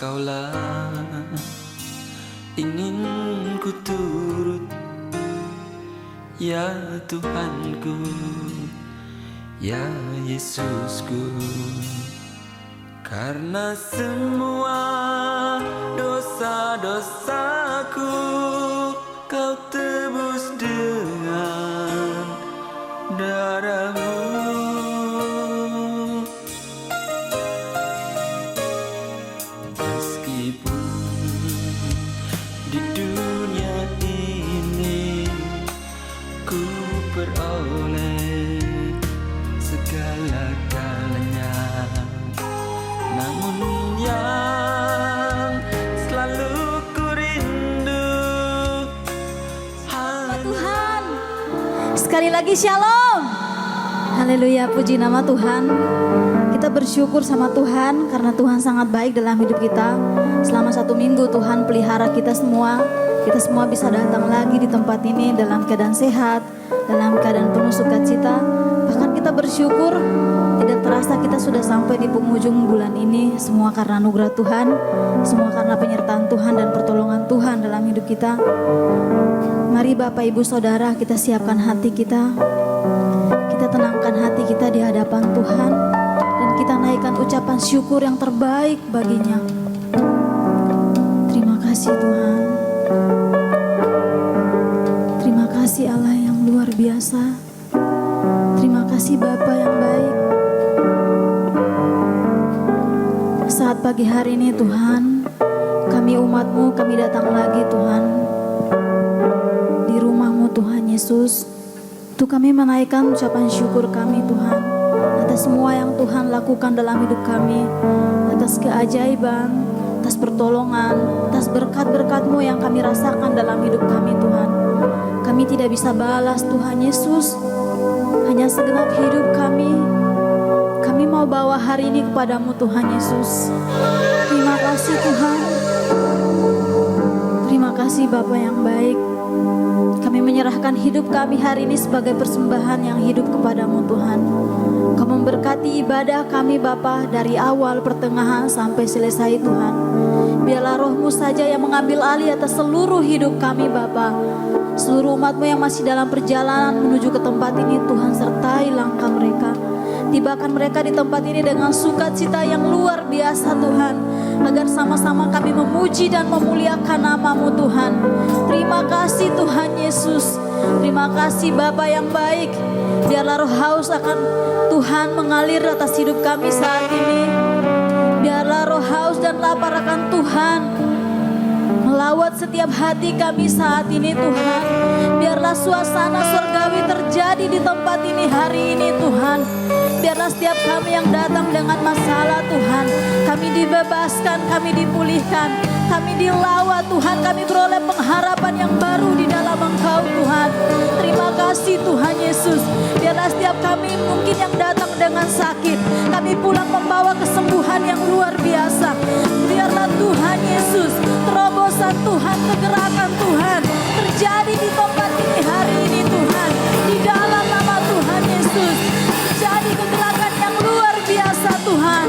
Engkaulah ingin ku turut, ya Tuhanku, ya Yesusku. Karena semua dosa-dosaku Kau tebus dengan darah-Mu. Meskipun di dunia ini ku peroleh segala-galanya, namun yang selalu ku rindu Tuhan. Sekali lagi shalom. Haleluya, puji nama Tuhan. Kita bersyukur sama Tuhan karena Tuhan sangat baik dalam hidup kita. Selama 1 minggu Tuhan pelihara kita semua. Kita semua bisa datang lagi di tempat ini dalam keadaan sehat, dalam keadaan penuh sukacita. Bahkan kita bersyukur tidak terasa kita sudah sampai di penghujung bulan ini. Semua karena anugerah Tuhan, semua karena penyertaan Tuhan dan pertolongan Tuhan dalam hidup kita. Mari Bapak Ibu Saudara, kita siapkan hati kita. Kita tenangkan hati kita di hadapan Tuhan. Dan kita naikkan ucapan syukur yang terbaik baginya. Terima kasih Tuhan. Terima kasih Allah yang luar biasa. Terima kasih Bapa yang baik. Saat pagi hari ini Tuhan, kami umat-Mu, kami datang lagi Tuhan di rumah-Mu Tuhan Yesus. Untuk kami menaikkan ucapan syukur kami Tuhan atas semua yang Tuhan lakukan dalam hidup kami, atas keajaiban, atas pertolongan, atas berkat-berkat-Mu yang kami rasakan dalam hidup kami Tuhan. Kami tidak bisa balas Tuhan Yesus, hanya segenap hidup kami mau bawa hari ini kepadamu Tuhan Yesus. Terima kasih Tuhan. Terima kasih Bapa yang baik. Kami menyerahkan hidup kami hari ini sebagai persembahan yang hidup kepadamu Tuhan. Kau memberkati ibadah kami Bapa dari awal, pertengahan sampai selesai Tuhan. Biarlah Roh-Mu saja yang mengambil alih atas seluruh hidup kami Bapa. Seluruh umat-Mu yang masih dalam perjalanan menuju ke tempat ini Tuhan, sertai langkah mereka. Tibakan mereka di tempat ini dengan sukacita yang luar biasa Tuhan, agar sama-sama kami memuji dan memuliakan nama-Mu Tuhan. Terima kasih Tuhan Yesus. Terima kasih Bapa yang baik. Biarlah roh haus akan Tuhan mengalir atas hidup kami saat ini. Biarlah roh haus dan lapar akan Tuhan melawat setiap hati kami saat ini Tuhan. Biarlah suasana surgawi terjadi di tempat ini hari ini Tuhan. Biarlah setiap kami yang datang dengan masalah Tuhan, kami dibebaskan, kami dipulihkan, kami dilawat Tuhan, kami beroleh pengharapan yang baru di dalam Engkau Tuhan. Terima kasih Tuhan Yesus. Biarlah setiap kami mungkin yang datang dengan sakit, kami pulang membawa kesembuhan yang luar biasa. Biarlah Tuhan Yesus, terobosan Tuhan, kegerakan Tuhan terjadi di tempat ini hari ini Tuhan. Di dalam nama Tuhan Yesus terjadi kegerakan yang luar biasa Tuhan.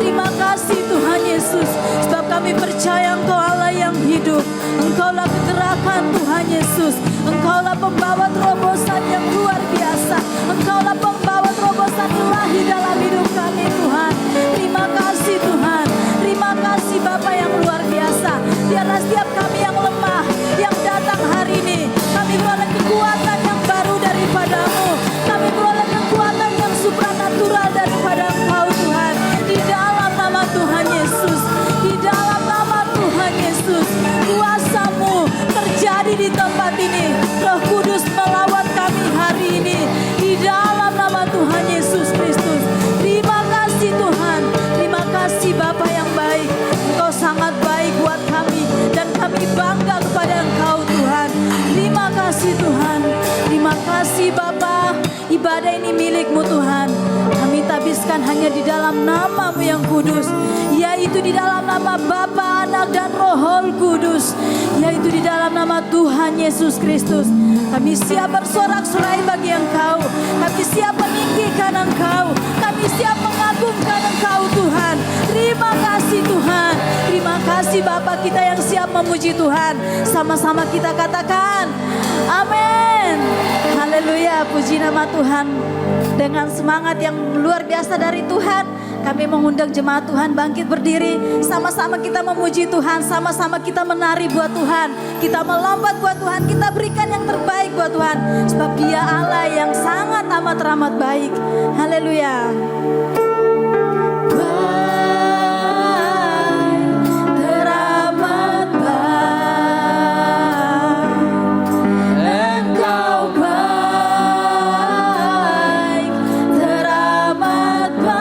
Terima kasih Tuhan Yesus, sebab kami percaya Engkau Allah yang hidup. Engkaulah kegerakan Tuhan Yesus. Engkaulah pembawa terobosan yang luar biasa. Engkaulah pembawa terobosan ilahi dalam hidup kami Tuhan. Terima kasih Tuhan. Terima kasih Bapa yang luar biasa. Biarlah setiap kami yang lemah, yang datang hari ini, kami beroleh kekuatan yang baru daripada-Mu. Kami beroleh kekuatan yang supranatural daripada Engkau Tuhan. Di dalam nama Tuhan Yesus, di dalam nama Tuhan Yesus, kuasa-Mu terjadi di tempat ini. Roh Kudus melawat kami hari ini di dalam nama Tuhan Yesus Kristus. Terima kasih Tuhan. Terima kasih Bapa yang baik. Engkau sangat baik buat kami dan kami bangga kepada Engkau Tuhan. Terima kasih Tuhan. Terima kasih kasih Bapa. Ibadah ini milik-Mu Tuhan. Kami tabiskan hanya di dalam nama-Mu yang kudus, yaitu di dalam nama Bapa, Anak, dan Roh Kudus, yaitu di dalam nama Tuhan Yesus Kristus. Kami siap bersorak-sorai bagi Engkau. Kami siap meninggikan Engkau. Kami siap mengagungkan Engkau Tuhan. Terima kasih Tuhan. Terima kasih Bapa, kita yang siap memuji Tuhan. Sama-sama kita katakan amin. Haleluya, puji nama Tuhan. Dengan semangat yang luar biasa dari Tuhan, kami mengundang jemaat Tuhan bangkit berdiri. Sama-sama kita memuji Tuhan, sama-sama kita menari buat Tuhan. Kita melompat buat Tuhan, kita berikan yang terbaik buat Tuhan. Sebab Dia Allah yang sangat amat teramat baik. Haleluya. Engkau baik, teramat baik.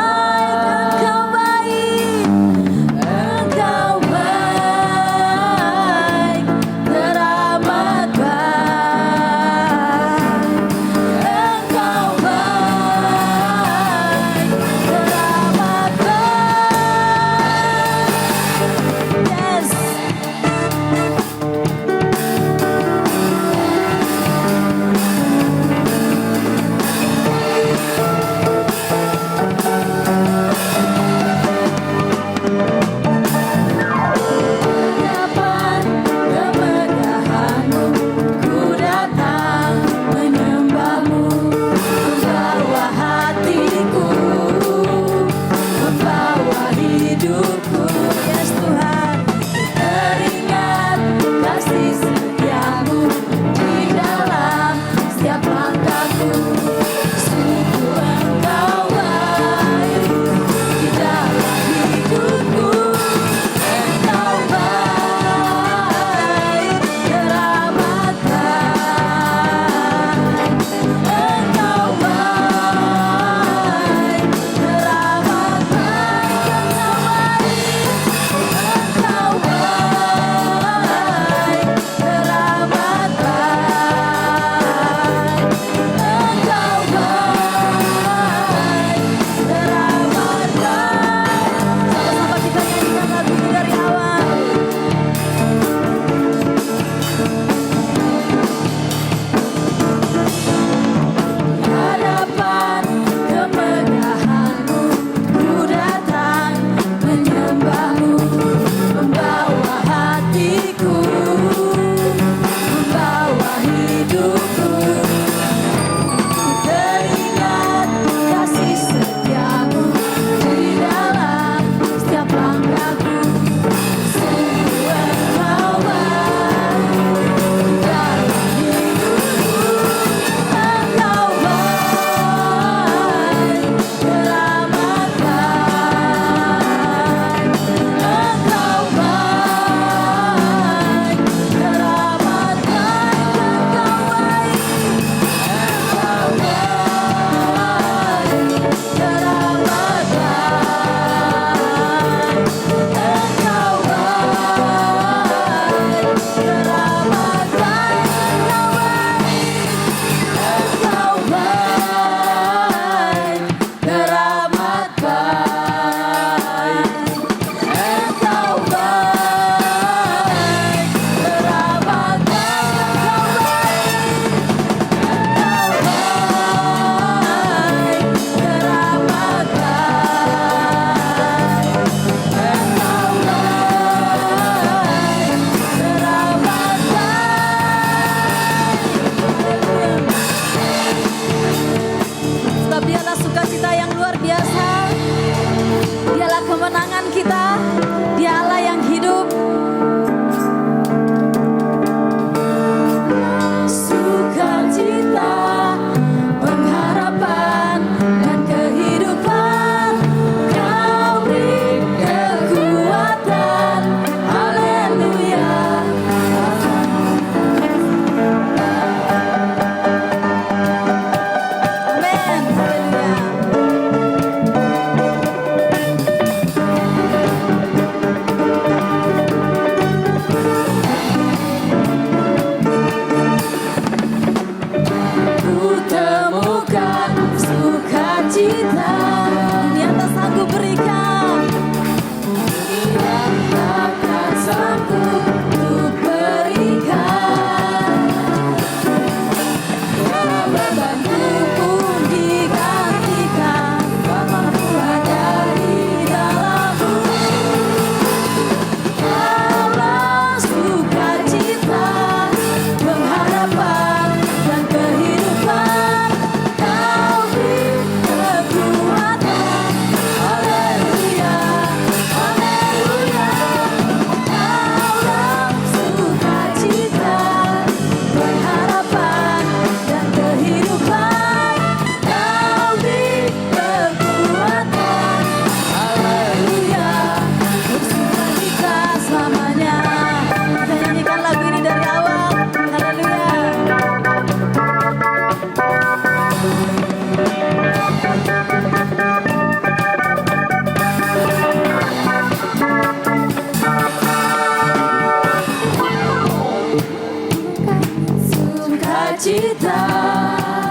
sukacita.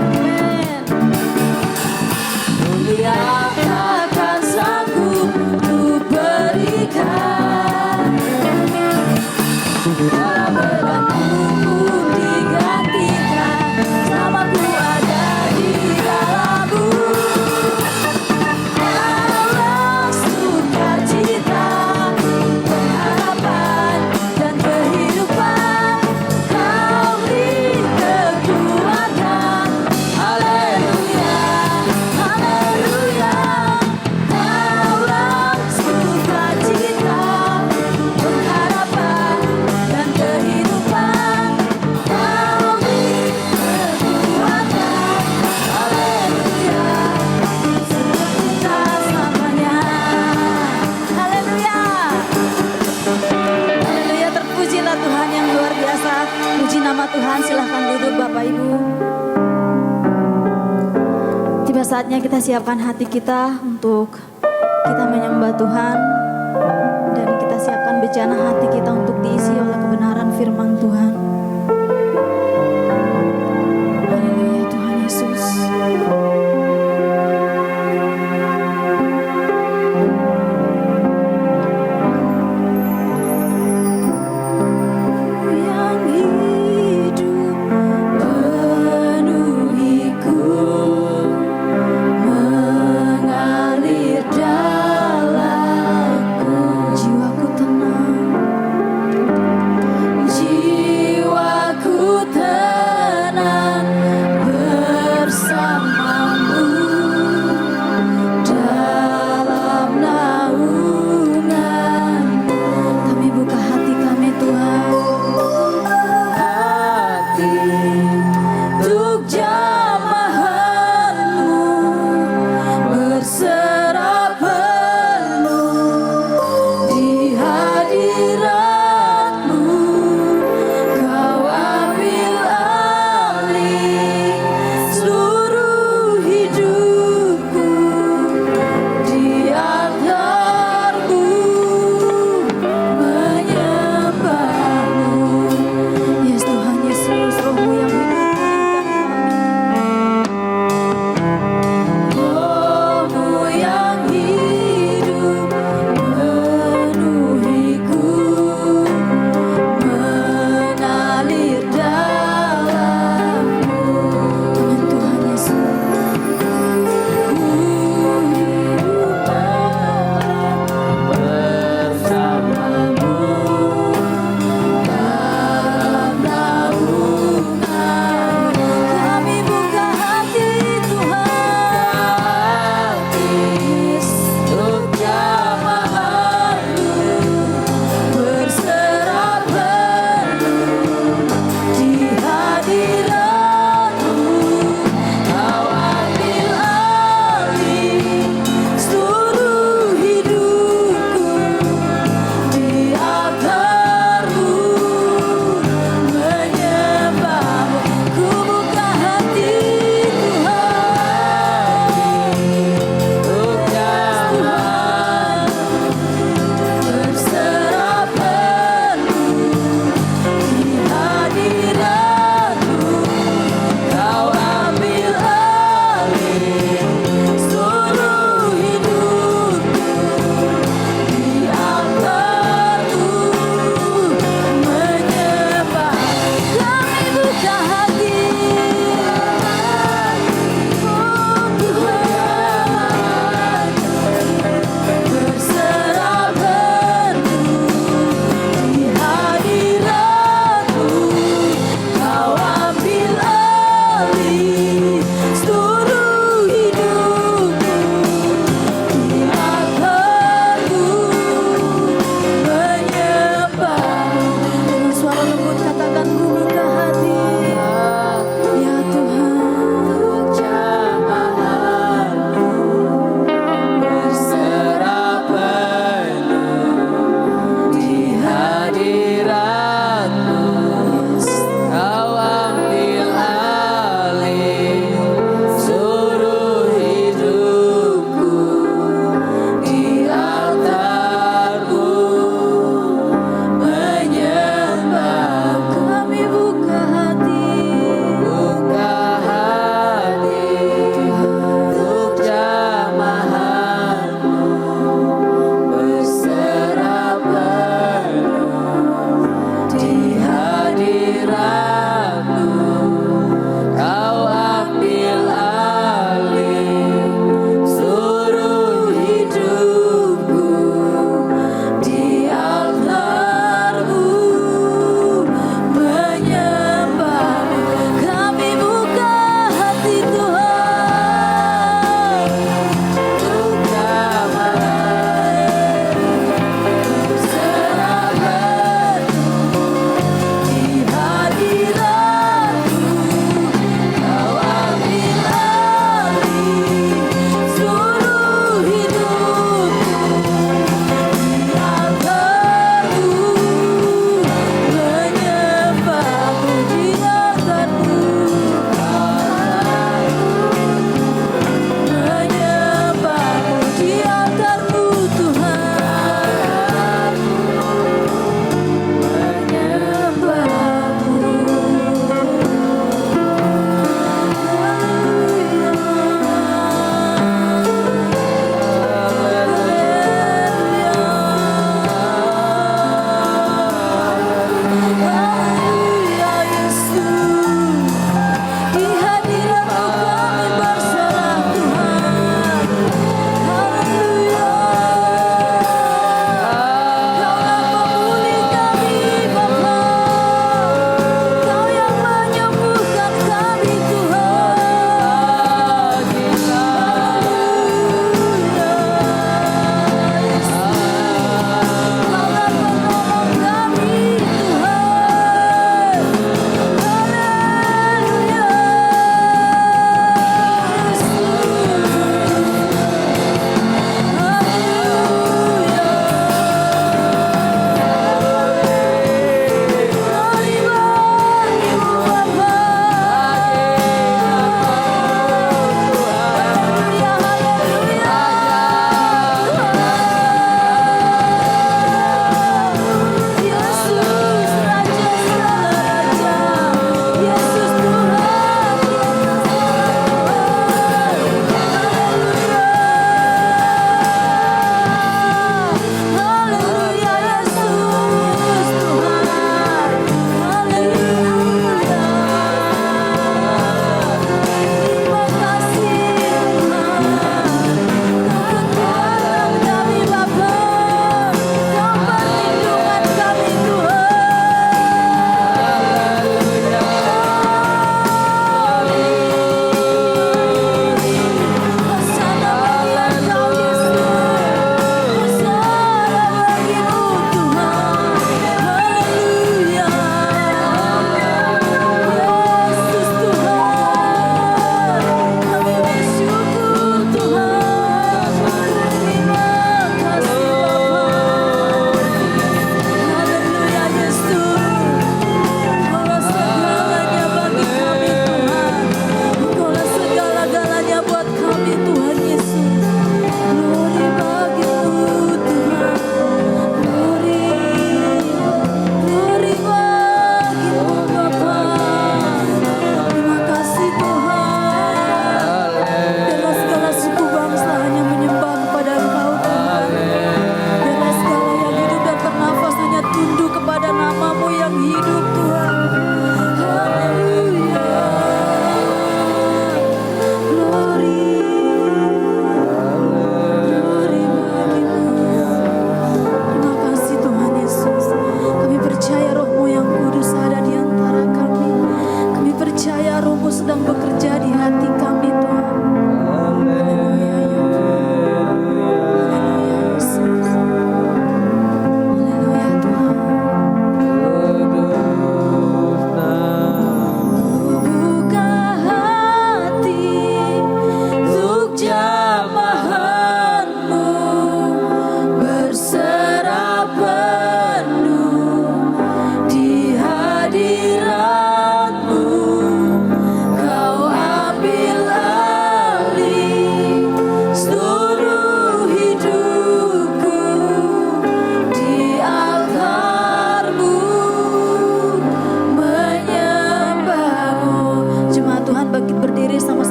Amen. Mulia takkan sanggup ku berikan. Segala bebanku digantikan, namaku ada di dalam-Mu. Dalam sukacita, pengharapan dan kehidupan, Kau beri kekuatan. Haleluya, haleluya. Dalam sukacita, pengharapan dan kehidupan, Kau beri kekuatan. Haleluya, sukacita selamanya. Haleluya, haleluya. Terpujilah Tuhan yang luar biasa. Puji nama Tuhan. Silahkan duduk Bapak Ibu. Tiba saatnya kita siapkan hati kita untuk kita menyembah Tuhan, dan kita siapkan bejana hati kita untuk diisi oleh kebenaran firman Tuhan. Haleluya Tuhan Yesus. Yang hidup penuhiku, mengalir dalamku. Jiwaku tenang, jiwaku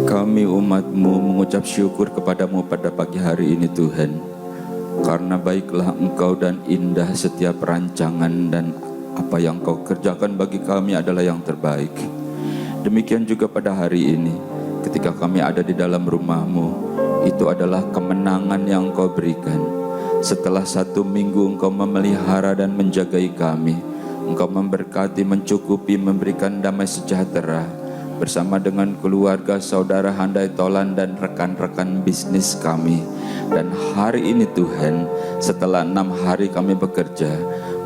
Kami umat-Mu mengucap syukur kepadamu pada pagi hari ini Tuhan, karena baiklah Engkau dan indah setiap rancangan, dan apa yang Kau kerjakan bagi kami adalah yang terbaik. Demikian juga pada hari ini, ketika kami ada di dalam rumah-Mu, itu adalah kemenangan yang Kau berikan. Setelah 1 minggu Engkau memelihara dan menjagai kami, Engkau memberkati, mencukupi, memberikan damai sejahtera bersama dengan keluarga, saudara, handai tolan, dan rekan-rekan bisnis kami. Dan hari ini Tuhan, setelah 6 hari kami bekerja,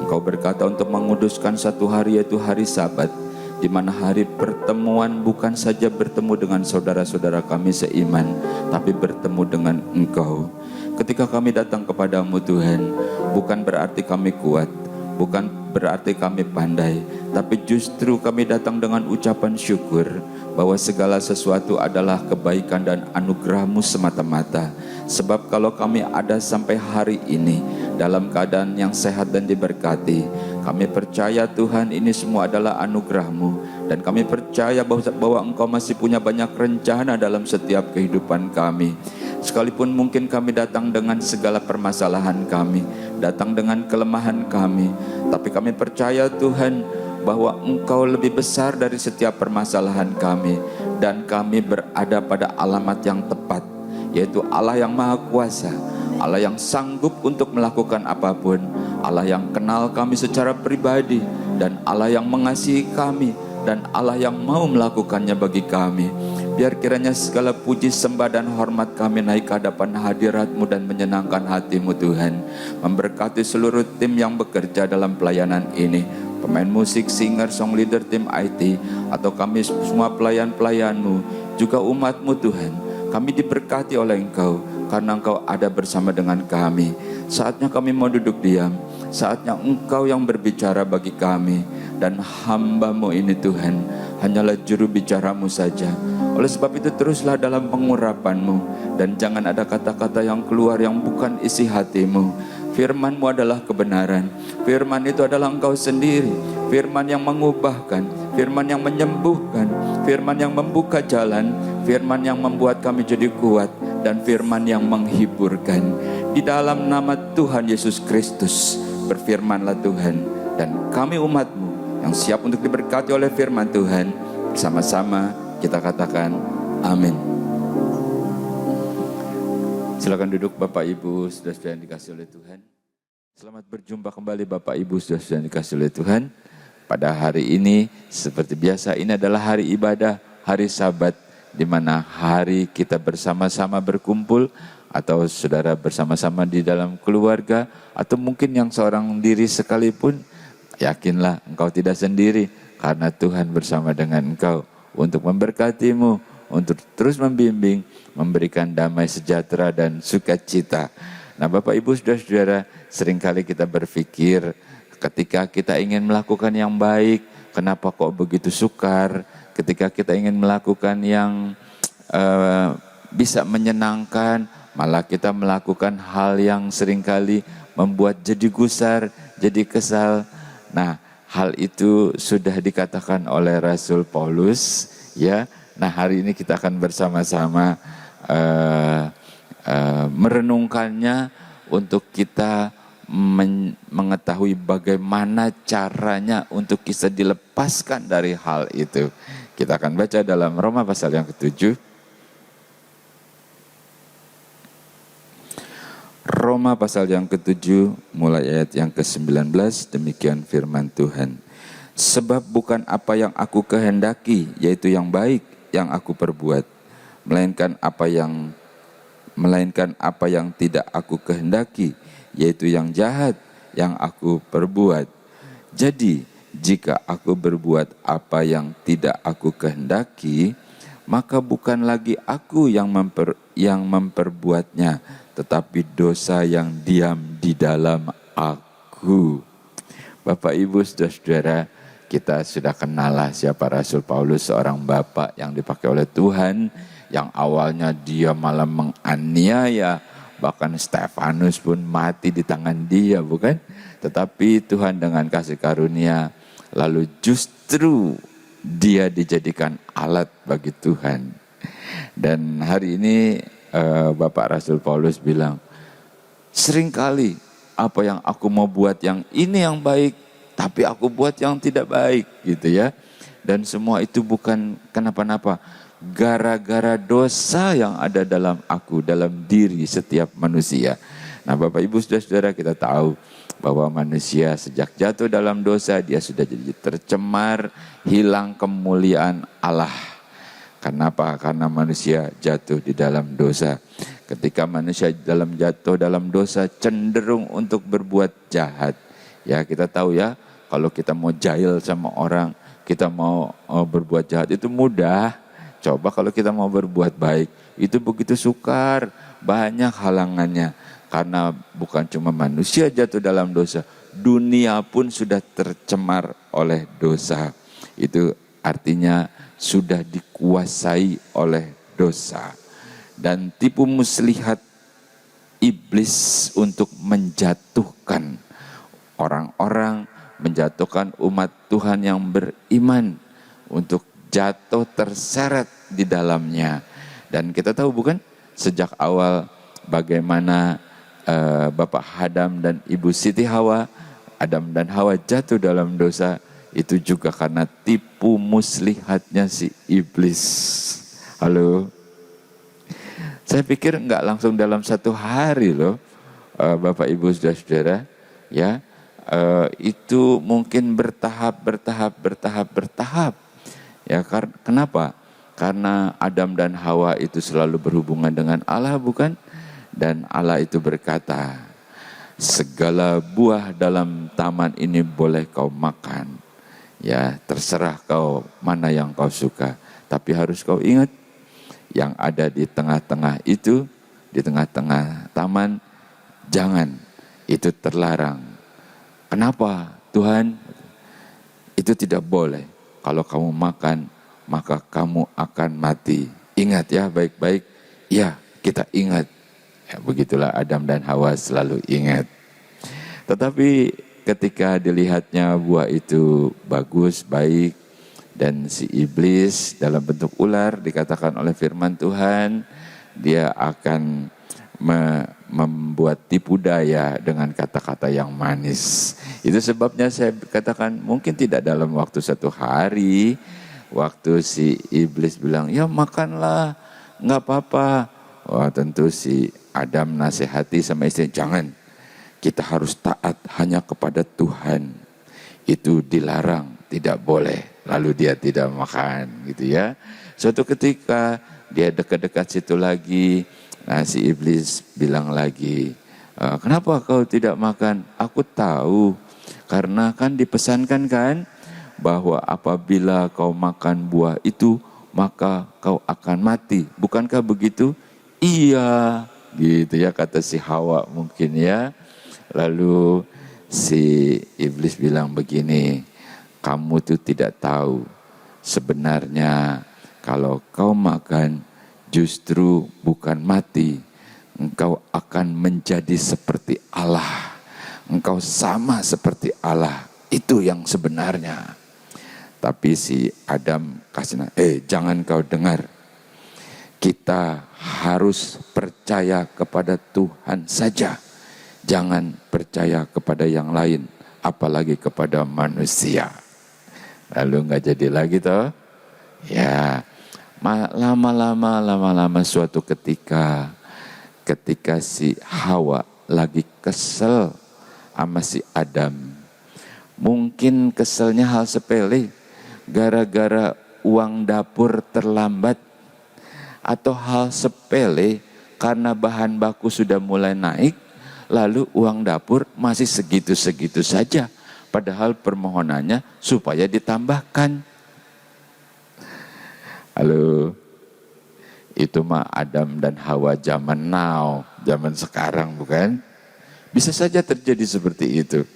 Engkau berkata untuk menguduskan 1 hari, yaitu hari Sabat, di mana hari pertemuan bukan saja bertemu dengan saudara-saudara kami seiman, tapi bertemu dengan Engkau. Ketika kami datang kepadamu Tuhan, bukan berarti kami kuat, bukan berarti kami pandai, tapi justru kami datang dengan ucapan syukur bahwa segala sesuatu adalah kebaikan dan anugerah-Mu semata-mata. Sebab kalau kami ada sampai hari ini dalam keadaan yang sehat dan diberkati, kami percaya Tuhan ini semua adalah anugerah-Mu, dan kami percaya bahwa Engkau masih punya banyak rencana dalam setiap kehidupan kami. Sekalipun mungkin kami datang dengan segala permasalahan kami, datang dengan kelemahan kami, tapi kami percaya Tuhan bahwa Engkau lebih besar dari setiap permasalahan kami, dan kami berada pada alamat yang tepat, yaitu Allah yang Maha Kuasa, Allah yang sanggup untuk melakukan apapun, Allah yang kenal kami secara pribadi, dan Allah yang mengasihi kami, dan Allah yang mau melakukannya bagi kami. Biar kiranya segala puji, sembah, dan hormat kami naik ke hadapan hadirat-Mu dan menyenangkan hati-Mu Tuhan. Memberkati seluruh tim yang bekerja dalam pelayanan ini, pemain musik, singer, song leader, tim IT, atau kami semua pelayan-pelayan-Mu, juga umat-Mu Tuhan. Kami diberkati oleh Engkau, karena Engkau ada bersama dengan kami. Saatnya kami mau duduk diam, saatnya Engkau yang berbicara bagi kami, dan hamba-Mu ini Tuhan hanyalah juru bicara-Mu saja. Oleh sebab itu teruslah dalam pengurapan-Mu, dan jangan ada kata-kata yang keluar yang bukan isi hati-Mu. Firman-Mu adalah kebenaran, firman itu adalah Engkau sendiri, firman yang mengubahkan, firman yang menyembuhkan, firman yang membuka jalan, firman yang membuat kami jadi kuat, dan firman yang menghiburkan. Di dalam nama Tuhan Yesus Kristus, berfirmanlah Tuhan, dan kami umat-Mu yang siap untuk diberkati oleh firman Tuhan, bersama-sama kita katakan amin. Silakan duduk Bapak Ibu, saudara-saudara yang dikasihi oleh Tuhan. Selamat berjumpa kembali Bapak Ibu, saudara-saudara yang dikasihi oleh Tuhan. Pada hari ini seperti biasa, ini adalah hari ibadah, hari Sabat, di mana hari kita bersama-sama berkumpul, atau saudara bersama-sama di dalam keluarga, atau mungkin yang seorang diri sekalipun. Yakinlah engkau tidak sendiri, karena Tuhan bersama dengan engkau untuk memberkati-Mu, untuk terus membimbing, memberikan damai sejahtera dan sukacita. Nah Bapak Ibu saudara-saudara, seringkali kita berpikir ketika kita ingin melakukan yang baik, kenapa kok begitu sukar? Ketika kita ingin melakukan yang bisa menyenangkan, malah kita melakukan hal yang seringkali membuat jadi gusar, jadi kesal. Nah, hal itu sudah dikatakan oleh Rasul Paulus, ya. Nah, hari ini kita akan bersama-sama merenungkannya untuk kita mengetahui bagaimana caranya untuk kita dilepaskan dari hal itu. Kita akan baca dalam Roma pasal yang ke-7. Roma pasal yang ke-7 mulai ayat yang ke-19, demikian firman Tuhan. Sebab bukan apa yang aku kehendaki, yaitu yang baik yang aku perbuat, melainkan apa yang tidak aku kehendaki, yaitu yang jahat yang aku perbuat. Jadi jika aku berbuat apa yang tidak aku kehendaki, maka bukan lagi aku yang memperbuatnya, tetapi dosa yang diam di dalam aku. Bapak Ibu saudara-saudara, kita sudah kenal lah siapa Rasul Paulus, seorang bapak yang dipakai oleh Tuhan, yang awalnya dia malah menganiaya, bahkan Stefanus pun mati di tangan dia, bukan? Tetapi Tuhan dengan kasih karunia, lalu justru dia dijadikan alat bagi Tuhan. Dan hari ini Bapak Rasul Paulus bilang, seringkali apa yang aku mau buat yang ini yang baik, tapi aku buat yang tidak baik gitu ya. Dan semua itu bukan kenapa-napa, gara-gara dosa yang ada dalam aku, dalam diri setiap manusia. Nah Bapak Ibu Saudara-saudara, kita tahu bahwa manusia sejak jatuh dalam dosa, dia sudah jadi tercemar, hilang kemuliaan Allah. Kenapa? Karena manusia jatuh di dalam dosa. Ketika manusia jatuh dalam dosa, cenderung untuk berbuat jahat. Ya kita tahu ya, kalau kita mau jahil sama orang, kita mau berbuat jahat itu mudah. Coba kalau kita mau berbuat baik, itu begitu sukar, banyak halangannya. Karena bukan cuma manusia jatuh dalam dosa, dunia pun sudah tercemar oleh dosa. Itu artinya sudah dikuasai oleh dosa. Dan tipu muslihat iblis untuk menjatuhkan orang-orang, menjatuhkan umat Tuhan yang beriman untuk jatuh terseret di dalamnya. Dan kita tahu bukan sejak awal bagaimana Bapak Adam dan Ibu Siti Hawa, Adam dan Hawa jatuh dalam dosa, itu juga karena tipu muslihatnya si iblis. Halo, saya pikir enggak langsung dalam satu hari loh, Bapak Ibu Saudara-saudara, ya, itu mungkin bertahap. Ya, kenapa? Karena Adam dan Hawa itu selalu berhubungan dengan Allah, bukan? Dan Allah itu berkata, segala buah dalam taman ini boleh kau makan. Ya, terserah kau mana yang kau suka. Tapi harus kau ingat, yang ada di tengah-tengah itu, di tengah-tengah taman, jangan, itu terlarang. Kenapa Tuhan? Itu tidak boleh. Kalau kamu makan, maka kamu akan mati. Ingat ya baik-baik. Ya, kita ingat. Ya, begitulah Adam dan Hawa selalu ingat. Tetapi ketika dilihatnya buah itu bagus, baik, dan si iblis dalam bentuk ular dikatakan oleh firman Tuhan, dia akan membuat tipu daya dengan kata-kata yang manis. Itu sebabnya saya katakan mungkin tidak dalam waktu satu hari, waktu si iblis bilang, ya makanlah, nggak apa-apa. Wah tentu si Adam nasihati sama istri, jangan, kita harus taat hanya kepada Tuhan. Itu dilarang, tidak boleh. Lalu dia tidak makan gitu ya. Suatu ketika dia dekat-dekat situ lagi, nah si iblis bilang lagi, kenapa kau tidak makan? Aku tahu, karena kan dipesankan kan, bahwa apabila kau makan buah itu, maka kau akan mati. Bukankah begitu? Iya, gitu ya kata si Hawa mungkin ya. Lalu si iblis bilang begini, kamu tuh tidak tahu sebenarnya kalau kau makan justru bukan mati, engkau akan menjadi seperti Allah. Engkau sama seperti Allah, itu yang sebenarnya. Tapi si Adam kasih, jangan kau dengar. Kita harus percaya kepada Tuhan saja. Jangan percaya kepada yang lain, apalagi kepada manusia. Lalu nggak jadi lagi toh? Ya, lama-lama suatu ketika si Hawa lagi kesel sama si Adam. Mungkin keselnya hal sepele, gara-gara uang dapur terlambat. Atau hal sepele karena bahan baku sudah mulai naik, lalu uang dapur masih segitu-segitu saja. Padahal permohonannya supaya ditambahkan. Halo, itu mah Adam dan Hawa zaman now, zaman sekarang bukan? Bisa saja terjadi seperti itu.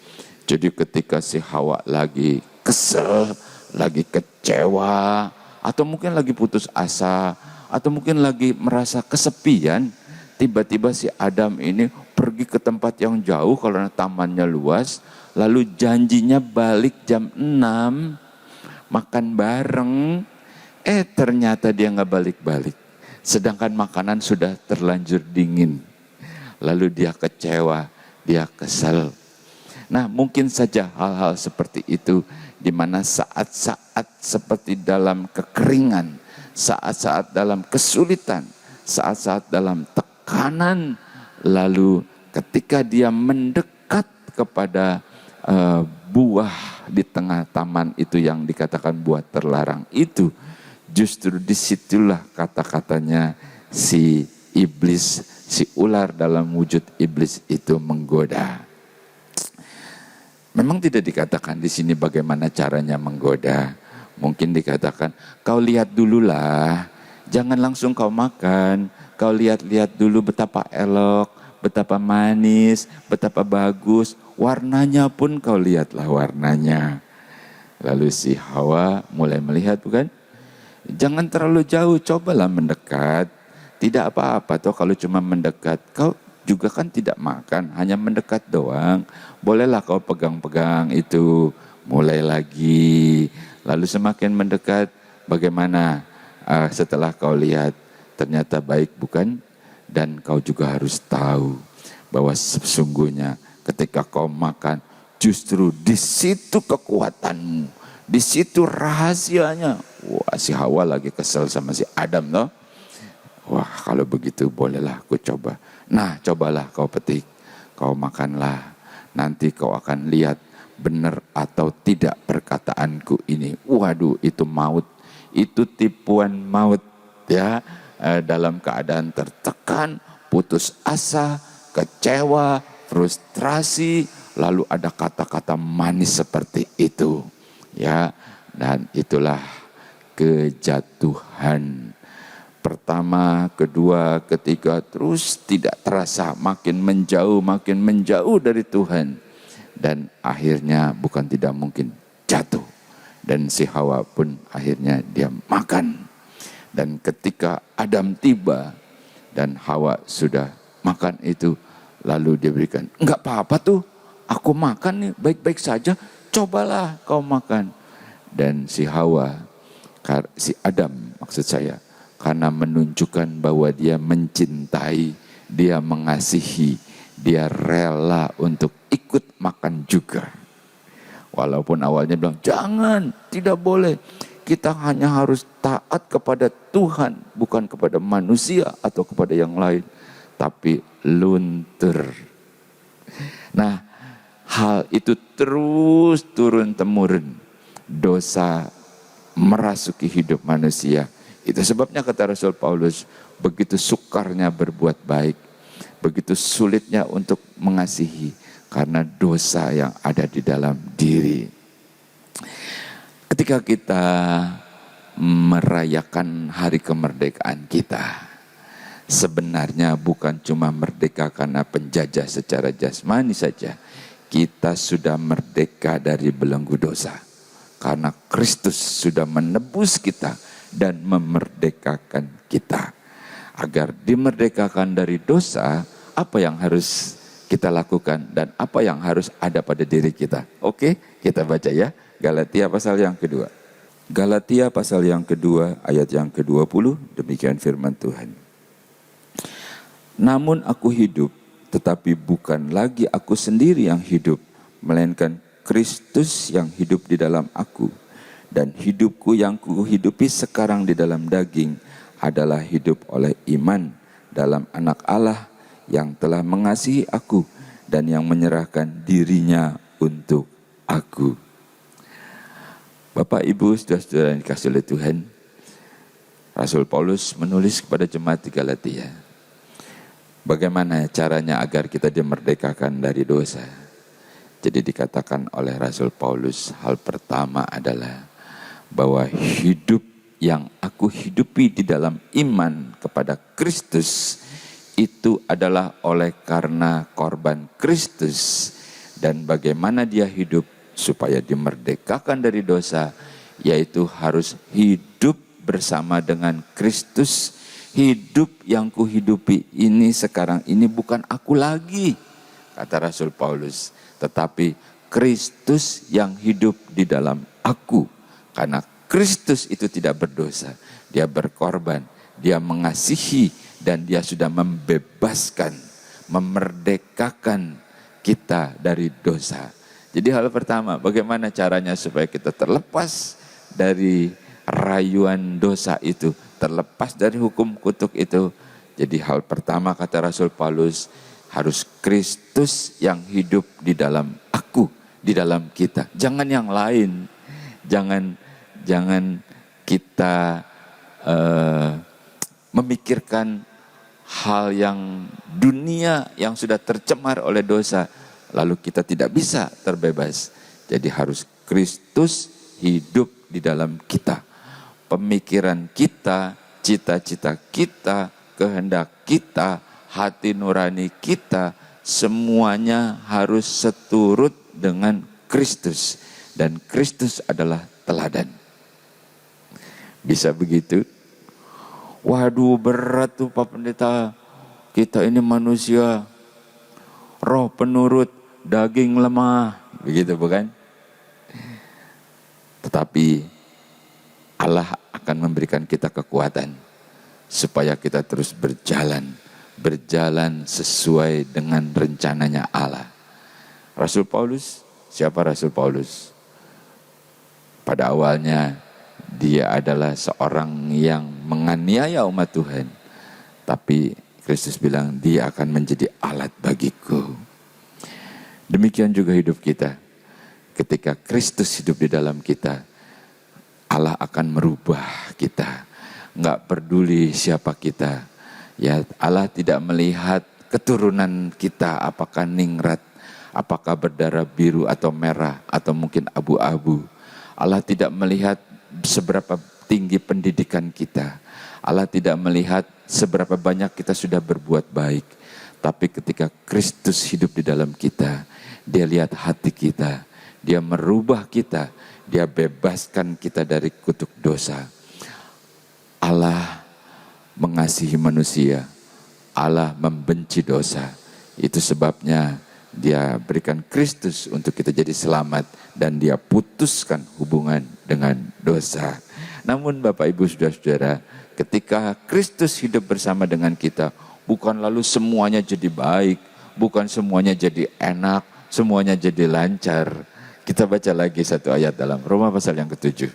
Jadi ketika si Hawa lagi kesel, lagi kecewa, atau mungkin lagi putus asa, atau mungkin lagi merasa kesepian, tiba-tiba si Adam ini pergi ke tempat yang jauh karena tamannya luas, lalu janjinya balik jam 6, makan bareng, ternyata dia gak balik-balik. sedangkan makanan sudah terlanjur dingin. Lalu dia kecewa, dia kesal. Nah, mungkin saja hal-hal seperti itu, di mana saat-saat seperti dalam kekeringan, saat-saat dalam kesulitan, saat-saat dalam tekanan, lalu ketika dia mendekat kepada buah di tengah taman itu yang dikatakan buah terlarang itu, justru disitulah kata-katanya si iblis, si ular dalam wujud iblis itu menggoda. Memang tidak dikatakan di sini bagaimana caranya menggoda. Mungkin dikatakan, kau lihat dululah, jangan langsung kau makan. Kau lihat-lihat dulu betapa elok, betapa manis, betapa bagus. Warnanya pun kau lihatlah warnanya. Lalu si Hawa mulai melihat, bukan? Jangan terlalu jauh, cobalah mendekat. Tidak apa-apa toh kalau cuma mendekat. Kau juga kan tidak makan, hanya mendekat doang. Bolehlah kau pegang-pegang itu. Mulai lagi. Lalu semakin mendekat, bagaimana setelah kau lihat ternyata baik, bukan? Dan kau juga harus tahu bahwa sesungguhnya ketika kau makan, justru di situ kekuatanmu, di situ rahasianya. Wah, si Hawa lagi kesel sama si Adam loh. Wah, kalau begitu bolehlah aku coba. Nah, cobalah kau petik, kau makanlah. Nanti kau akan lihat benar atau tidak perkataanku ini. Waduh, itu maut, itu tipuan maut ya. Dalam keadaan tertekan, putus asa, kecewa, frustrasi, lalu ada kata-kata manis seperti itu ya. Dan itulah kejatuhan. Pertama, kedua, ketiga, terus tidak terasa makin menjauh dari Tuhan. Dan akhirnya bukan tidak mungkin jatuh. Dan si Hawa pun akhirnya dia makan. Dan ketika Adam tiba dan Hawa sudah makan itu, lalu dia berikan, enggak apa-apa tuh, aku makan nih baik-baik saja, cobalah kau makan. Dan si Hawa, si Adam maksud saya, karena menunjukkan bahwa dia mencintai, dia mengasihi, dia rela untuk ikut makan juga. Walaupun awalnya bilang, jangan, tidak boleh. Kita hanya harus taat kepada Tuhan, bukan kepada manusia atau kepada yang lain. Tapi luntur. Nah, hal itu terus turun-temurun. Dosa merasuki hidup manusia. Itu sebabnya kata Rasul Paulus, begitu sukarnya berbuat baik, begitu sulitnya untuk mengasihi, karena dosa yang ada di dalam diri. Ketika kita merayakan hari kemerdekaan kita, sebenarnya bukan cuma merdeka karena penjajah secara jasmani saja. Kita sudah merdeka dari belenggu dosa. Karena Kristus sudah menebus kita dan memerdekakan kita. Agar dimerdekakan dari dosa, apa yang harus kita lakukan dan apa yang harus ada pada diri kita. Oke, kita baca ya. Galatia pasal yang kedua. Galatia pasal yang kedua ayat yang ke-20, demikian firman Tuhan. Namun aku hidup, tetapi bukan lagi aku sendiri yang hidup, melainkan Kristus yang hidup di dalam aku. Dan hidupku yang kuhidupi sekarang di dalam daging adalah hidup oleh iman dalam Anak Allah yang telah mengasihi aku dan yang menyerahkan dirinya untuk aku. Bapak, Ibu, saudara-saudara yang dikasihi oleh Tuhan, Rasul Paulus menulis kepada jemaat di Galatia. Bagaimana caranya agar kita dimerdekakan dari dosa? Jadi dikatakan oleh Rasul Paulus, hal pertama adalah bahwa hidup yang aku hidupi di dalam iman kepada Kristus itu adalah oleh karena korban Kristus. Dan bagaimana dia hidup supaya dimerdekakan dari dosa, yaitu harus hidup bersama dengan Kristus. Hidup yang kuhidupi ini sekarang ini bukan aku lagi, kata Rasul Paulus, tetapi Kristus yang hidup di dalam aku. Karena Kristus itu tidak berdosa, dia berkorban, Dia mengasihi dan dia sudah membebaskan, memerdekakan kita dari dosa. Jadi hal pertama, bagaimana caranya supaya kita terlepas dari rayuan dosa itu, terlepas dari hukum kutuk itu. Jadi hal pertama kata Rasul Paulus, harus Kristus yang hidup di dalam aku, di dalam kita. Jangan yang lain. Jangan kita memikirkan hal yang dunia yang sudah tercemar oleh dosa, lalu kita tidak bisa terbebas. Jadi harus Kristus hidup di dalam kita. Pemikiran kita, cita-cita kita, kehendak kita, hati nurani kita, semuanya harus seturut dengan Kristus. Dan Kristus adalah teladan. Bisa begitu? Waduh, berat tuh Pak Pendeta. Kita ini manusia, roh penurut, daging lemah. Begitu bukan? Tetapi Allah akan memberikan kita kekuatan supaya kita terus berjalan sesuai dengan rencananya Allah. Rasul Paulus, siapa Rasul Paulus? Pada awalnya dia adalah seorang yang menganiaya umat Tuhan. Tapi Kristus bilang dia akan menjadi alat bagiku. Demikian juga hidup kita. Ketika Kristus hidup di dalam kita, Allah akan merubah kita. Enggak peduli siapa kita. Ya, Allah tidak melihat keturunan kita apakah ningrat, apakah berdarah biru atau merah atau mungkin abu-abu. Allah tidak melihat seberapa tinggi pendidikan kita. Allah tidak melihat seberapa banyak kita sudah berbuat baik. Tapi ketika Kristus hidup di dalam kita, dia lihat hati kita. Dia merubah kita. Dia bebaskan kita dari kutuk dosa. Allah mengasihi manusia. Allah membenci dosa. Itu sebabnya dia berikan Kristus untuk kita jadi selamat. Dan dia putuskan hubungan dengan dosa. Namun Bapak Ibu Saudara-saudara, ketika Kristus hidup bersama dengan kita, bukan lalu semuanya jadi baik, bukan semuanya jadi enak, semuanya jadi lancar. Kita baca lagi satu ayat dalam Roma pasal yang ke-7.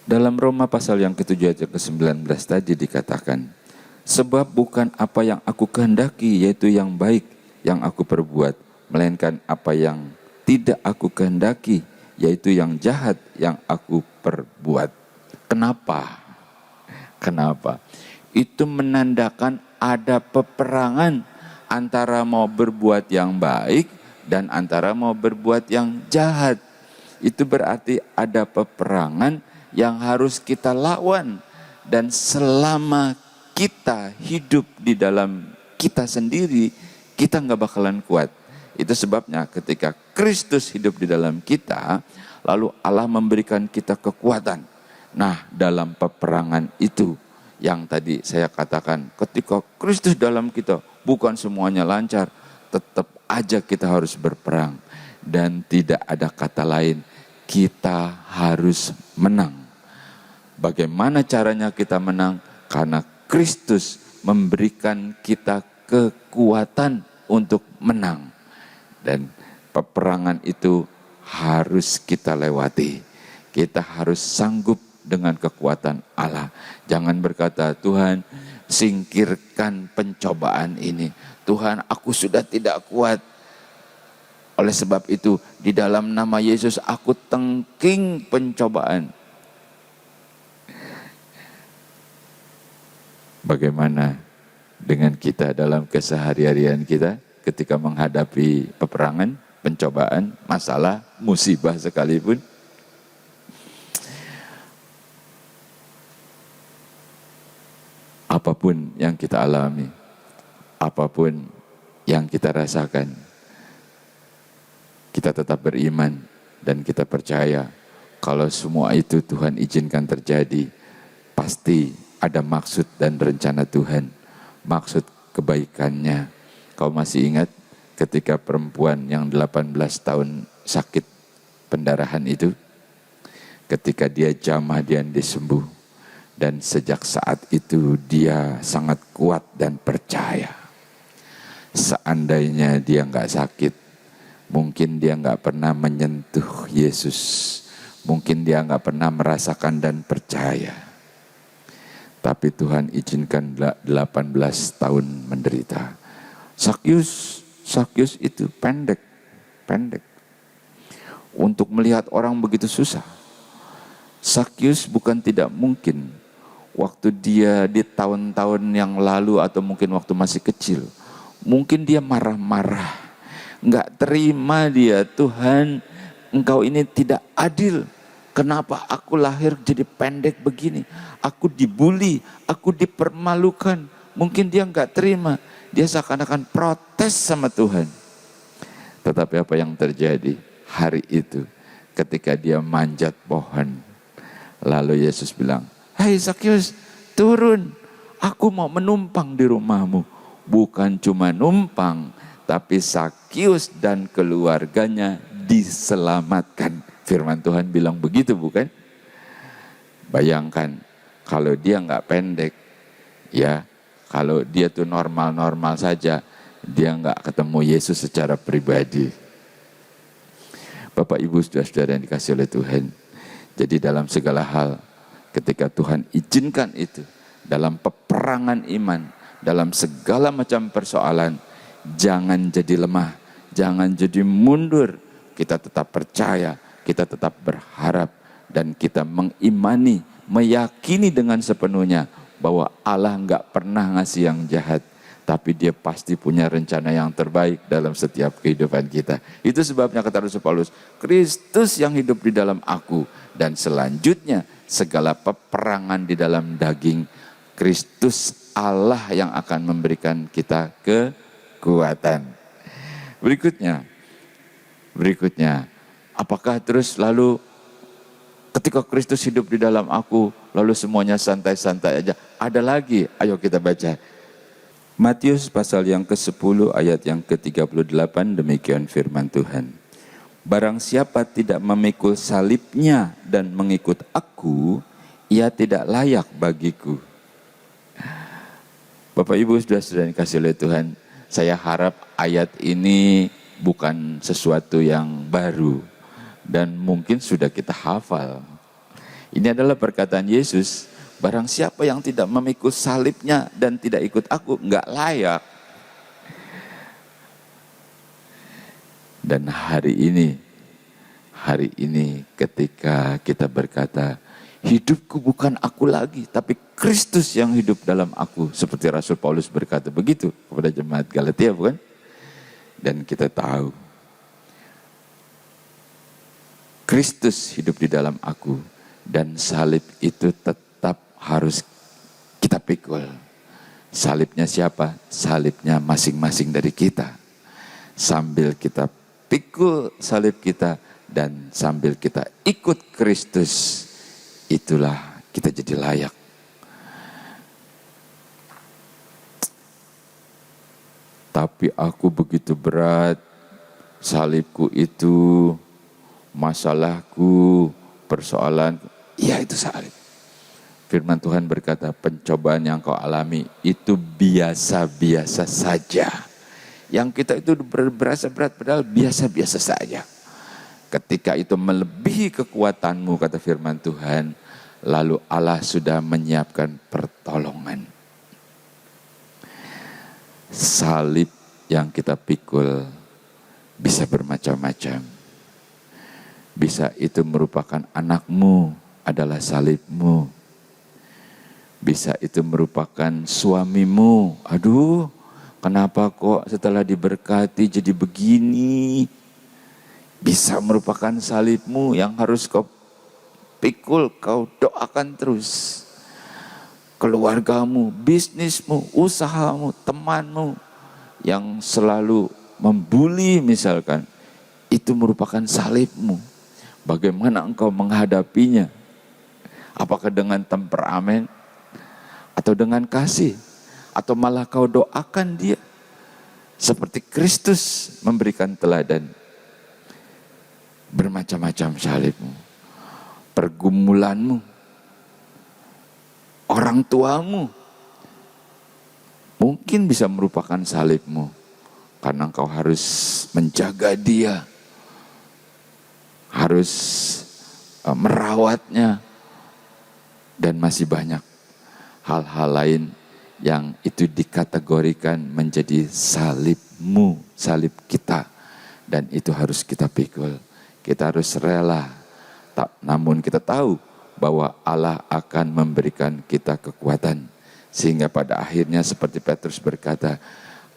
Dalam Roma pasal yang ke-7 ayat ke-19 tadi dikatakan, sebab bukan apa yang aku kehendaki, yaitu yang baik yang aku perbuat, melainkan apa yang tidak aku kehendaki, yaitu yang jahat yang aku perbuat. Kenapa? Itu menandakan ada peperangan antara mau berbuat yang baik dan antara mau berbuat yang jahat. Itu berarti ada peperangan yang harus kita lawan. Dan selama kita hidup di dalam kita sendiri, kita gak bakalan kuat. Itu sebabnya ketika Kristus hidup di dalam kita, lalu Allah memberikan kita kekuatan. Nah, dalam peperangan itu yang tadi saya katakan, ketika Kristus dalam kita, bukan semuanya lancar, tetap aja kita harus berperang. Dan tidak ada kata lain, kita harus menang. Bagaimana caranya kita menang? Karena Kristus memberikan kita kekuatan untuk menang. Dan peperangan itu harus kita lewati. Kita harus sanggup dengan kekuatan Allah. Jangan berkata, Tuhan singkirkan pencobaan ini. Tuhan, aku sudah tidak kuat. Oleh sebab itu, di dalam nama Yesus aku tengking pencobaan. Bagaimana dengan kita dalam keseharian kita ketika menghadapi peperangan, pencobaan, masalah, musibah sekalipun? Apapun yang kita alami, apapun yang kita rasakan, kita tetap beriman dan kita percaya kalau semua itu Tuhan izinkan terjadi, pasti ada maksud dan rencana Tuhan, maksud kebaikannya. Kau masih ingat ketika perempuan yang 18 tahun sakit pendarahan itu, ketika dia jamah dia disembuh, Dan sejak saat itu dia sangat kuat dan percaya. Seandainya dia nggak sakit, mungkin dia nggak pernah menyentuh Yesus. Mungkin dia nggak pernah merasakan dan percaya. Tapi Tuhan izinkan 18 tahun menderita. Sakyus itu pendek. Untuk melihat orang begitu susah. Sakyus bukan tidak mungkin. Waktu dia di tahun-tahun yang lalu atau mungkin waktu masih kecil. Mungkin dia marah-marah. Nggak terima dia, Tuhan Engkau ini tidak adil. Kenapa aku lahir jadi pendek begini? Aku dibully, aku dipermalukan. Mungkin dia nggak terima. Dia seakan-akan protes sama Tuhan. Tetapi apa yang terjadi hari itu ketika dia manjat pohon? Lalu Yesus bilang, "Hai Sakyus, turun. Aku mau menumpang di rumahmu." Bukan cuma numpang, tapi Sakyus dan keluarganya diselamatkan. Firman Tuhan bilang begitu, bukan? Bayangkan kalau dia nggak pendek, ya, kalau dia tuh normal-normal saja, dia nggak ketemu Yesus secara pribadi. Bapak Ibu saudara-saudara yang dikasih oleh Tuhan. Jadi dalam segala hal, ketika Tuhan izinkan itu, dalam peperangan iman, dalam segala macam persoalan, jangan jadi lemah, jangan jadi mundur. Kita tetap percaya, kita tetap berharap, dan kita mengimani, meyakini dengan sepenuhnya bahwa Allah nggak pernah ngasih yang jahat, tapi Dia pasti punya rencana yang terbaik dalam setiap kehidupan kita. Itu sebabnya kata Rasul Paulus, Kristus yang hidup di dalam aku, dan selanjutnya segala peperangan di dalam daging, Kristus Allah yang akan memberikan kita kekuatan. Berikutnya, apakah terus lalu ketika Kristus hidup di dalam aku, lalu semuanya santai-santai aja? Ada lagi, ayo kita baca. Matius pasal yang ke-10 ayat yang ke-38, demikian firman Tuhan. Barang siapa tidak memikul salibnya dan mengikut aku, ia tidak layak bagiku. Bapak Ibu saudara-saudara yang dikasihi oleh Tuhan, saya harap ayat ini bukan sesuatu yang baru dan mungkin sudah kita hafal. Ini adalah perkataan Yesus, barang siapa yang tidak memikul salibnya dan tidak ikut aku, enggak layak. Dan hari ini ketika kita berkata, hidupku bukan aku lagi, tapi Kristus yang hidup dalam aku. Seperti Rasul Paulus berkata begitu kepada jemaat Galatia, bukan? Dan kita tahu, Kristus hidup di dalam aku, dan salib itu tetap harus kita pikul. Salibnya siapa? Salibnya masing-masing dari kita. Sambil kita pikul salib kita, dan sambil kita ikut Kristus, itulah kita jadi layak. Tapi aku begitu berat, salibku itu, masalahku, persoalan, ya itu salib. Firman Tuhan berkata, pencobaan yang kau alami itu biasa-biasa saja. Yang kita itu berasa berat, padahal biasa-biasa saja. Ketika itu melebihi kekuatanmu, kata firman Tuhan, lalu Allah sudah menyiapkan pertolongan. Salib yang kita pikul bisa bermacam-macam. Bisa itu merupakan anakmu, adalah salibmu. Bisa itu merupakan suamimu. Aduh, kenapa kok setelah diberkati jadi begini? Bisa merupakan salibmu yang harus kau pikul, kau doakan terus. Keluargamu, bisnismu, usahamu, temanmu yang selalu membuli misalkan, itu merupakan salibmu. Bagaimana engkau menghadapinya? Apakah dengan temperamen? Atau dengan kasih? Atau malah kau doakan dia? Seperti Kristus memberikan teladan. Bermacam-macam salibmu. Pergumulanmu. orang tuamu. Mungkin bisa merupakan salibmu, karena engkau harus menjaga dia, harus merawatnya, dan masih banyak hal-hal lain yang itu dikategorikan menjadi salibmu, salib kita. Dan itu harus kita pikul, kita harus rela. Namun kita tahu bahwa Allah akan memberikan kita kekuatan. Sehingga pada akhirnya seperti Petrus berkata,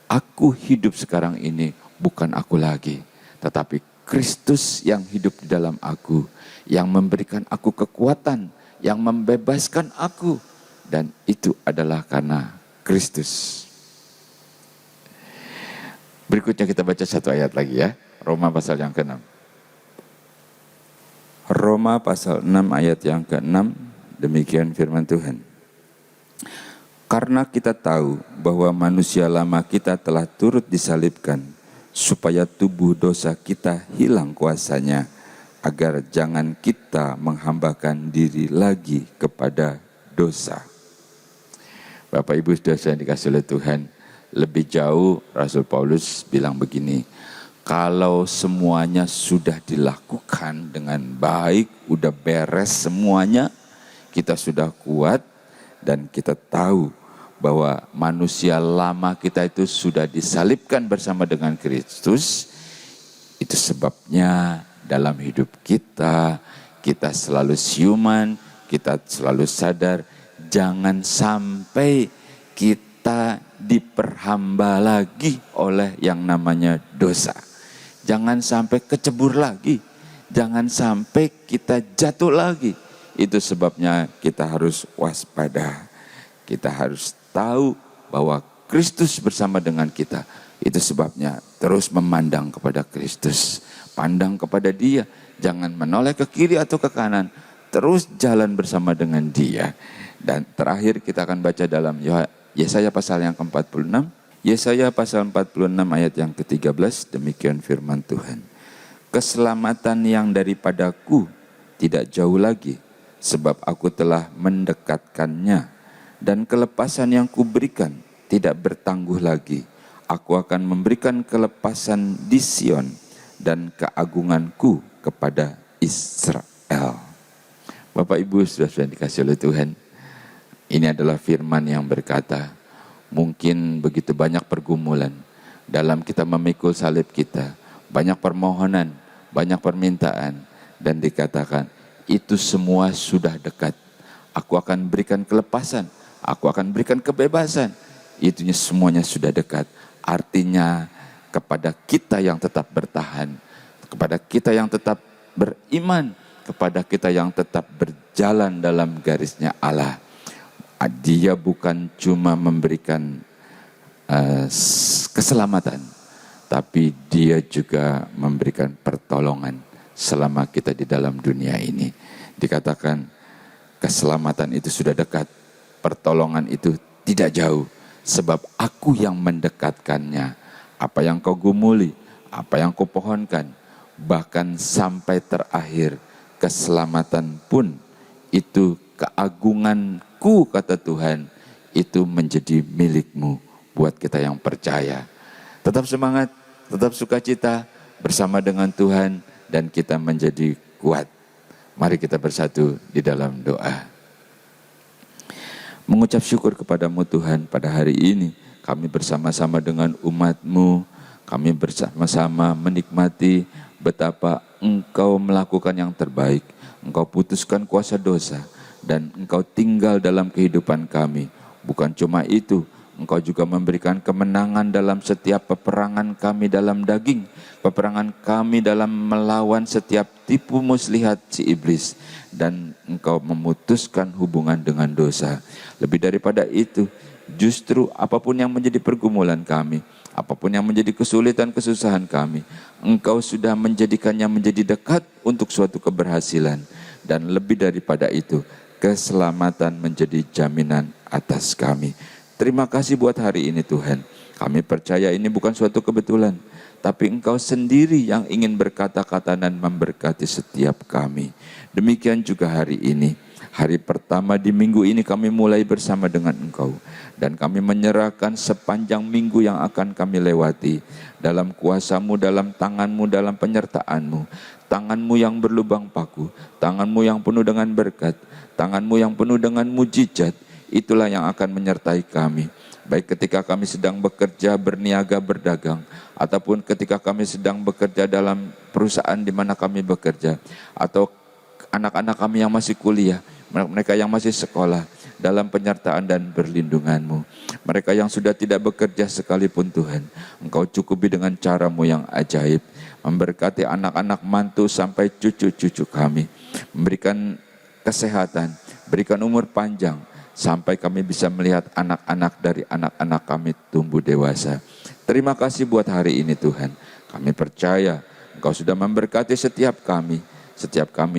aku hidup sekarang ini bukan aku lagi, tetapi Kristus yang hidup di dalam aku, yang memberikan aku kekuatan, yang membebaskan aku. Dan itu adalah karena Kristus. Berikutnya kita baca satu ayat lagi ya. Roma pasal yang ke-6. Roma pasal 6 ayat yang ke-6. Demikian firman Tuhan. Karena kita tahu bahwa manusia lama kita telah turut disalibkan, supaya tubuh dosa kita hilang kuasanya, agar jangan kita menghambakan diri lagi kepada dosa. Bapak Ibu saudara yang dikasihi oleh Tuhan, lebih jauh Rasul Paulus bilang begini, kalau semuanya sudah dilakukan dengan baik, udah beres semuanya, kita sudah kuat, dan kita tahu bahwa manusia lama kita itu sudah disalibkan bersama dengan Kristus. Itu sebabnya dalam hidup kita, kita selalu siuman, kita selalu sadar, jangan sampai kita diperhamba lagi oleh yang namanya dosa. Jangan sampai kecebur lagi, jangan sampai kita jatuh lagi. Itu sebabnya kita harus waspada. Kita harus tahu bahwa Kristus bersama dengan kita. Itu sebabnya terus memandang kepada Kristus. Pandang kepada Dia. Jangan menoleh ke kiri atau ke kanan. Terus jalan bersama dengan Dia. Dan terakhir kita akan baca dalam Yesaya pasal yang ke-46. Yesaya pasal 46 ayat yang ke-13. Demikian firman Tuhan. Keselamatan yang daripadaku tidak jauh lagi, sebab aku telah mendekatkannya, dan kelepasan yang kuberikan tidak bertangguh lagi. Aku akan memberikan kelepasan di Sion dan keagunganku kepada Israel. Bapak Ibu sudah dikasihi oleh Tuhan, ini adalah firman yang berkata, mungkin begitu banyak pergumulan dalam kita memikul salib kita, banyak permohonan, banyak permintaan, dan dikatakan, itu semua sudah dekat. Aku akan berikan kelepasan, aku akan berikan kebebasan. Itunya semuanya sudah dekat. Artinya kepada kita yang tetap bertahan, kepada kita yang tetap beriman, kepada kita yang tetap berjalan dalam garisnya Allah. Dia bukan cuma memberikan keselamatan, tapi Dia juga memberikan pertolongan selama kita di dalam dunia ini. Dikatakan keselamatan itu sudah dekat, pertolongan itu tidak jauh, sebab aku yang mendekatkannya. Apa yang kau gumuli, apa yang kau pohonkan, bahkan sampai terakhir keselamatan pun, itu keagunganku, kata Tuhan, itu menjadi milikmu buat kita yang percaya. Tetap semangat, tetap sukacita bersama dengan Tuhan, dan kita menjadi kuat. Mari kita bersatu di dalam doa. Mengucap syukur kepadamu Tuhan, pada hari ini kami bersama-sama dengan umat-Mu, kami bersama-sama menikmati betapa Engkau melakukan yang terbaik. Engkau putuskan kuasa dosa, dan Engkau tinggal dalam kehidupan kami. Bukan cuma itu, Engkau juga memberikan kemenangan dalam setiap peperangan kami dalam daging, peperangan kami dalam melawan setiap tipu muslihat si iblis, dan Engkau memutuskan hubungan dengan dosa. Lebih daripada itu, justru apapun yang menjadi pergumulan kami, apapun yang menjadi kesulitan kesusahan kami, Engkau sudah menjadikannya menjadi dekat untuk suatu keberhasilan. Dan lebih daripada itu, keselamatan menjadi jaminan atas kami. Terima kasih buat hari ini Tuhan. Kami percaya ini bukan suatu kebetulan, tapi Engkau sendiri yang ingin berkata-kata dan memberkati setiap kami. Demikian juga hari ini. Hari pertama di minggu ini kami mulai bersama dengan Engkau. Dan kami menyerahkan sepanjang minggu yang akan kami lewati. Dalam kuasa-Mu, dalam tangan-Mu, dalam penyertaan-Mu. Tangan-Mu yang berlubang paku, tangan-Mu yang penuh dengan berkat, tangan-Mu yang penuh dengan mujizat. Itulah yang akan menyertai kami. Baik ketika kami sedang bekerja, berniaga, berdagang. Ataupun ketika kami sedang bekerja dalam perusahaan di mana kami bekerja. Atau anak-anak kami yang masih kuliah, mereka yang masih sekolah, dalam penyertaan dan perlindungan-Mu. Mereka yang sudah tidak bekerja sekalipun Tuhan, Engkau cukupi dengan cara-Mu yang ajaib. Memberkati anak-anak mantu sampai cucu-cucu kami. Memberikan kesehatan, berikan umur panjang, sampai kami bisa melihat anak-anak dari anak-anak kami tumbuh dewasa. Terima kasih buat hari ini Tuhan. Kami percaya Engkau sudah memberkati setiap kami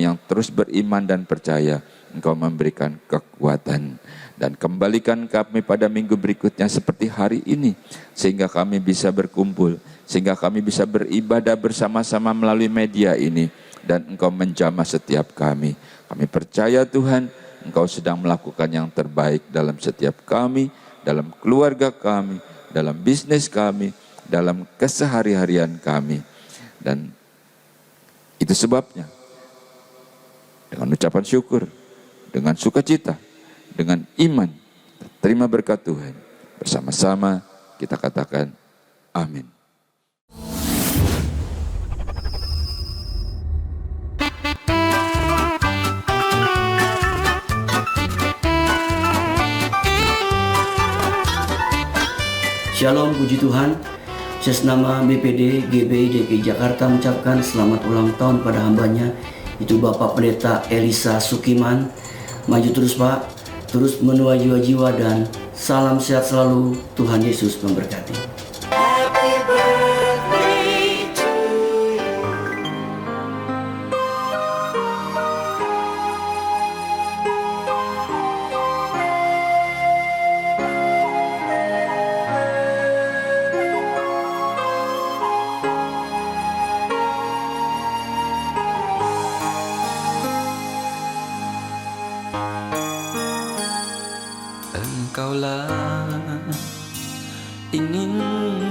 yang terus beriman dan percaya. Engkau memberikan kekuatan. Dan kembalikan kami pada minggu berikutnya seperti hari ini. Sehingga kami bisa berkumpul. Sehingga kami bisa beribadah bersama-sama melalui media ini. Dan Engkau menjamah setiap kami. Kami percaya Tuhan, Engkau sedang melakukan yang terbaik dalam setiap kami, dalam keluarga kami, dalam bisnis kami, dalam kesehari-harian kami. Dan itu sebabnya, dengan ucapan syukur, dengan sukacita, dengan iman, terima berkat Tuhan. Bersama-sama kita katakan amin. Shalom, puji Tuhan. Atas nama BPD GBI DKI Jakarta mengucapkan selamat ulang tahun pada hambanya, itu Bapak Pendeta Elisa Sukiman. Maju terus Pak, terus menuai jiwa-jiwa dan salam sehat selalu. Tuhan Yesus memberkati. Engkaulah ingin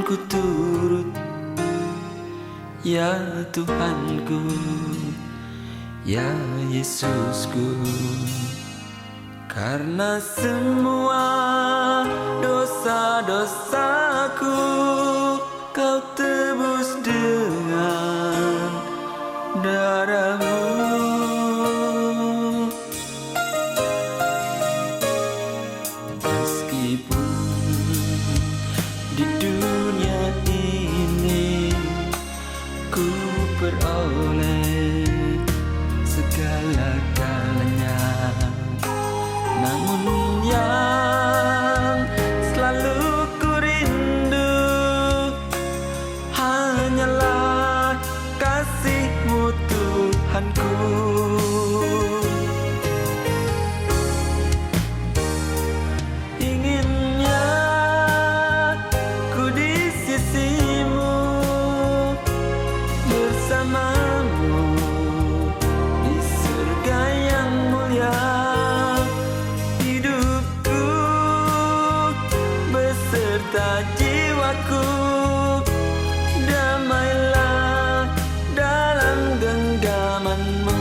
ku turut, ya Tuhanku, ya Yesusku. Karena semua dosa-dosaku Kau tebus dengan darah-Mu. Di dunia ini ku peroleh segala-galanya, namun yang selalu ku rindu hanyalah kasih-Mu Tuhanku. Jiwaku damailah dalam genggaman-Mu.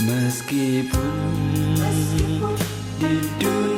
Meskipun di dunia